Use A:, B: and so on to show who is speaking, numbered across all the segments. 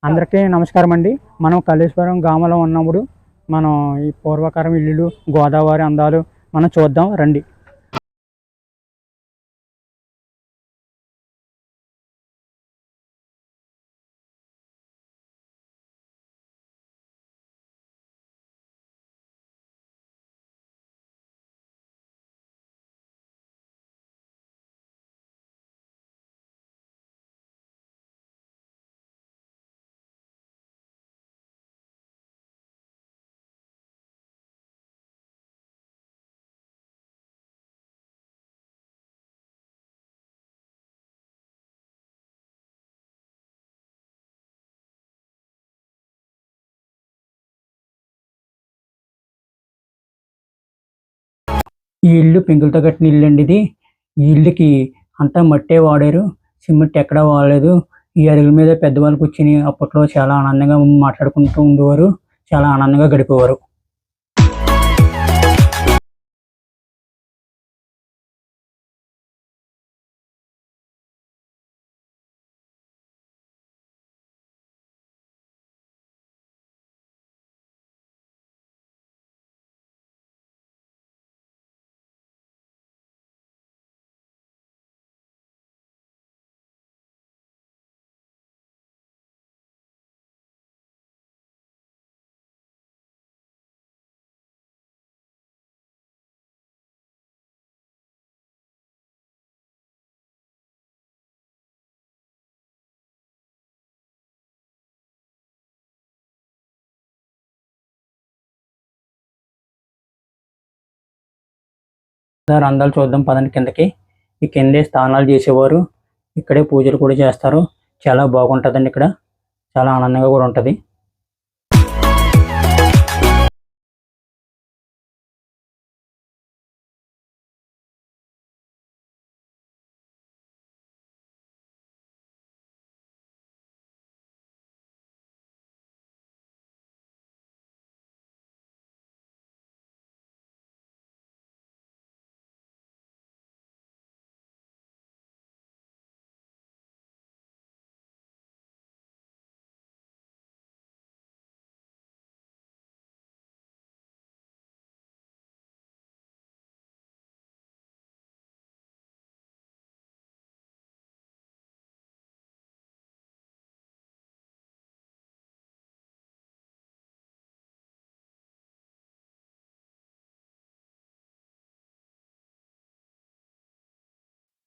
A: అందరికీ నమస్కారం అండి. మనం కలేశ్వరం గ్రామంలో ఉన్నప్పుడు మనం ఈ పూర్వకాలం ఇల్లులు, గోదావరి అందాలు మనం చూద్దాం రండి. ఈ ఇల్లు పెంకులతో కట్టిన ఇల్లు అండి ఇది. ఈ ఇల్లుకి అంతా మట్టే వాడారు. సిమెంట్ ఎక్కడా వాడలేదు. ఈ అరుగుల మీద పెద్దవాళ్ళు కూర్చుని అప్పట్లో చాలా ఆనందంగా మాట్లాడుకుంటూ ఉండేవారు. చాలా ఆనందంగా గడిపేవారు. అందాలు చూద్దాం పదండి కిందకి. ఈ కిందే స్నానాలు చేసేవారు. ఇక్కడే పూజలు కూడా చేస్తారు. చాలా బాగుంటుందండి ఇక్కడ. చాలా ఆనందంగా కూడా ఉంటుంది.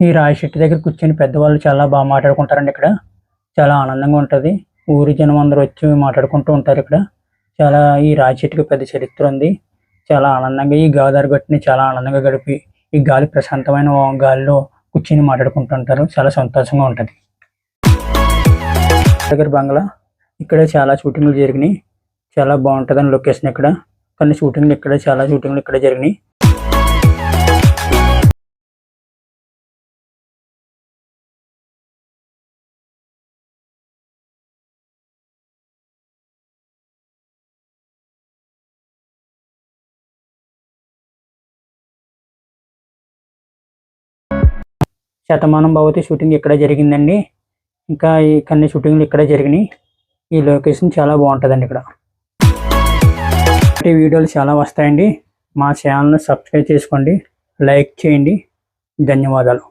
A: ఈ రాయి చెట్టు దగ్గర కూర్చొని పెద్దవాళ్ళు చాలా బాగా మాట్లాడుకుంటారండి ఇక్కడ. చాలా ఆనందంగా ఉంటుంది. ఊరి జనం అందరూ వచ్చి మాట్లాడుకుంటూ ఉంటారు ఇక్కడ. చాలా ఈ రాయి చెట్టుకి పెద్ద చరిత్ర ఉంది. చాలా ఆనందంగా ఈ గోదావరి గట్టుని చాలా ఆనందంగా గడిపి ఈ గాలి ప్రశాంతమైన గాలిలో కూర్చొని మాట్లాడుకుంటుంటారు. చాలా సంతోషంగా ఉంటుంది. దగ్గర బంగ్లా ఇక్కడ చాలా షూటింగ్లు జరిగినాయి. చాలా బాగుంటుందని లొకేషన్ ఇక్కడ. కొన్ని షూటింగ్లు ఇక్కడ, చాలా షూటింగ్లు ఇక్కడ జరిగినాయి. శతమానం భవతి షూటింగ్ ఇక్కడ జరిగిందండి. ఇంకా ఈ కొన్ని షూటింగ్లు ఇక్కడ జరిగినాయి. ఈ లొకేషన్ చాలా బాగుంటుందండి ఇక్కడ. ఈ వీడియోలు చాలా వస్తాయండి. మా ఛానల్ని సబ్స్క్రైబ్ చేసుకోండి, లైక్ చేయండి. ధన్యవాదాలు.